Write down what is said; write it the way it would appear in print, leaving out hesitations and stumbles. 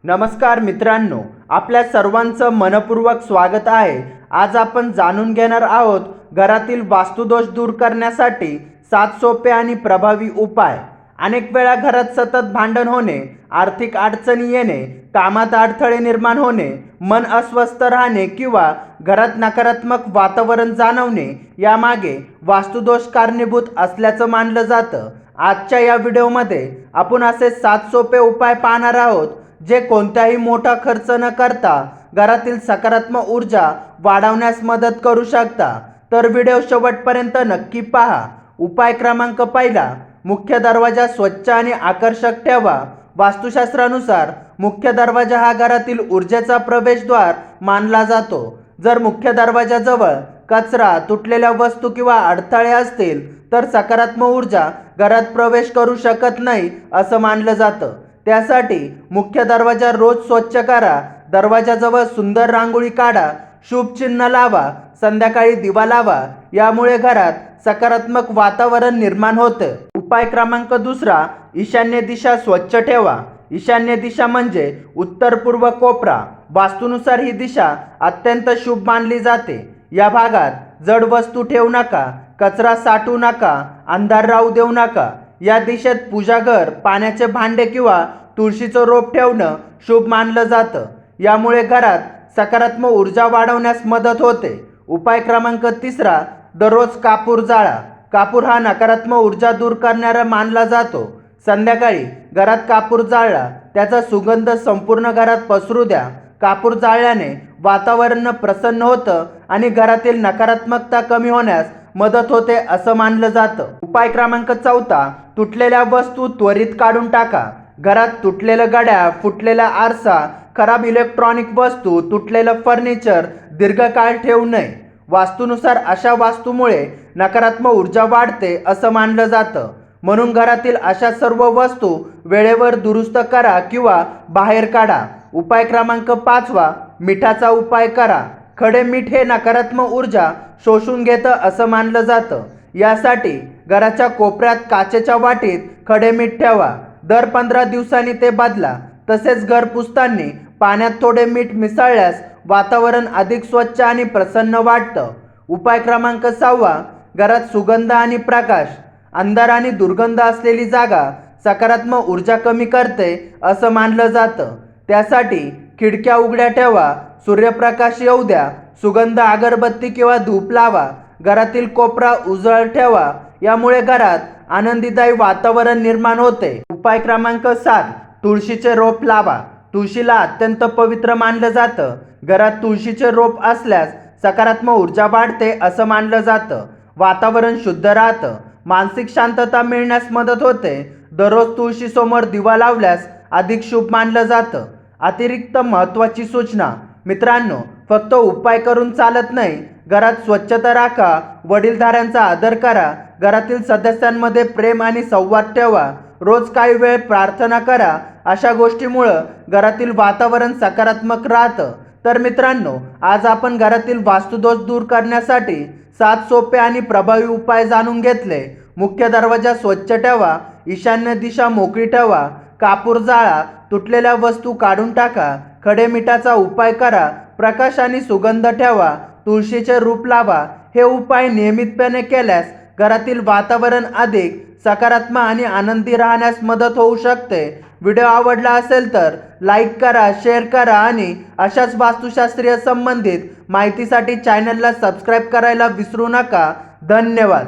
नमस्कार मित्रांनो, आपल्या सर्वांचं मनपूर्वक स्वागत आहे। आज आपण जाणून घेणार आहोत घरातील वास्तुदोष दूर करण्यासाठी 7 सोपे आणि प्रभावी उपाय। अनेक वेळा घरात सतत भांडण होणे, आर्थिक अडचणी येणे, कामात अडथळे निर्माण होणे, मन अस्वस्थ राहणे किंवा घरात नकारात्मक वातावरण जाणवणे यामागे वास्तुदोष कारणीभूत असल्याचं मानलं जातं। आजच्या या व्हिडिओमध्ये आपण असे 7 सोपे उपाय पाहणार आहोत जे कोणताही मोठा खर्च न करता घरातील सकारात्मक ऊर्जा वाढवण्यास मदत करू शकता। तर व्हिडिओ शेवटपर्यंत नक्की पहा। उपाय क्रमांक पहिला, मुख्य दरवाजा स्वच्छ आणि आकर्षक ठेवा। वास्तुशास्त्रानुसार मुख्य दरवाजा हा घरातील ऊर्जेचा प्रवेशद्वार मानला जातो। जर मुख्य दरवाजाजवळ कचरा, तुटलेल्या वस्तू किंवा अडथळे असतील तर सकारात्मक ऊर्जा घरात प्रवेश करू शकत नाही असं मानलं जातं। त्यासाठी मुख्य दरवाजा रोज स्वच्छ करा, दरवाजाजवळ सुंदर रांगोळी काढा, शुभ चिन्ह लावा, संध्याकाळी दिवा लावा। यामुळे घरात सकारात्मक वातावरण निर्माण होतं। उपाय क्रमांक दुसरा, ईशान्य दिशा स्वच्छ ठेवा। ईशान्य दिशा म्हणजे उत्तर पूर्व कोपरा। वास्तुनुसार ही दिशा अत्यंत शुभ मानली जाते। या भागात जड वस्तू ठेवू नका, कचरा साठवू नका, अंधार राहू देऊ नका। या दिशेत पूजाघर, पाण्याचे भांडे किंवा तुळशीचं रोप ठेवणं शुभ मानलं जातं। यामुळे घरात सकारात्मक ऊर्जा वाढवण्यास मदत होते। उपाय क्रमांक तिसरा, दररोज कापूर जाळा। कापूर हा नकारात्मक ऊर्जा दूर करणारा मानला जातो। संध्याकाळी घरात कापूर जाळला, त्याचा सुगंध संपूर्ण घरात पसरू द्या। कापूर जाळल्याने वातावरण प्रसन्न होतं आणि घरातील नकारात्मकता कमी होण्यास मदत होते असं मानलं जातं। उपाय क्रमांक चौथा, तुटलेल्या वस्तू त्वरित काढून टाका। घरात तुटलेलं घड्याळ, फुटलेला आरसा, खराब इलेक्ट्रॉनिक वस्तू, तुटलेलं फर्निचर दीर्घकाळ ठेवू नये। वास्तुनुसार अशा वस्तूमुळे नकारात्मक ऊर्जा वाढते असं मानलं जातं। म्हणून घरातील अशा सर्व वस्तू वेळेवर दुरुस्त करा किंवा बाहेर काढा। उपाय क्रमांक पाचवा, मिठाचा उपाय करा। खडे मीठ हे नकारात्मक ऊर्जा शोषून घेतं असं मानलं जातं। यासाठी घराच्या कोपऱ्यात काचेच्या वाटीत खडे मीठ ठेवा। दर 15 दिवसांनी ते बदला। तसेच घर पुसताना पाण्यात थोडे मीठ मिसळल्यास वातावरण अधिक स्वच्छ आणि प्रसन्न वाटतं। उपाय क्रमांक 6, घरात सुगंध आणि प्रकाश। अंधार आणि दुर्गंध असलेली जागा सकारात्मक ऊर्जा कमी करते असं मानलं जातं। त्यासाठी खिडक्या उघड्या ठेवा, सूर्यप्रकाश येऊ द्या, सुगंध अगरबत्ती किंवा धूप लावा। घरातील कोपरा उजळ ठेवा, यामुळे घरात आनंदीदायी वातावरण निर्माण होते। उपाय क्रमांक 7, तुळशीचे रोप लावा। तुळशीला अत्यंत पवित्र मानलं जातं। घरात तुळशीचे रोप असल्यास सकारात्मक ऊर्जा वाढते असं मानलं जातं। वातावरण शुद्ध राहतं, मानसिक शांतता मिळण्यास मदत होते। दररोज तुळशीसमोर दिवा लावल्यास अधिक शुभ मानलं जातं। अतिरिक्त महत्त्वाची सूचना, मित्रांनो, फक्त उपाय करून चालत नाही, घरात स्वच्छता राखा, वडीलधाऱ्यांचा आदर करा, घरातील सदस्यांमध्ये प्रेम आणि संवाद ठेवा, रोज काही वेळ प्रार्थना करा। अशा गोष्टीमुळे घरातील वातावरण सकारात्मक राहतं। तर मित्रांनो, आज आपण घरातील वास्तुदोष दूर करण्यासाठी 7 सोपे आणि प्रभावी उपाय जाणून घेतले। मुख्य दरवाजा स्वच्छ ठेवा, ईशान्य दिशा मोकळी ठेवा, कापूर जाळा, तुटलेल्या वस्तू काढून टाका, खडे मिठाचा उपाय करा, प्रकाश आणि सुगंध ठेवा, तुळशीचे रोप लावा। हे उपाय नियमितपणे केल्यास घरातील वातावरण अधिक सकारात्मक आणि आनंदी राहण्यास मदत होऊ शकते। व्हिडिओ आवडला असेल तर लाईक करा, शेअर करा आणि अशाच वास्तुशास्त्रीय संबंधित माहितीसाठी चॅनलला सबस्क्राईब करायला विसरू नका। धन्यवाद।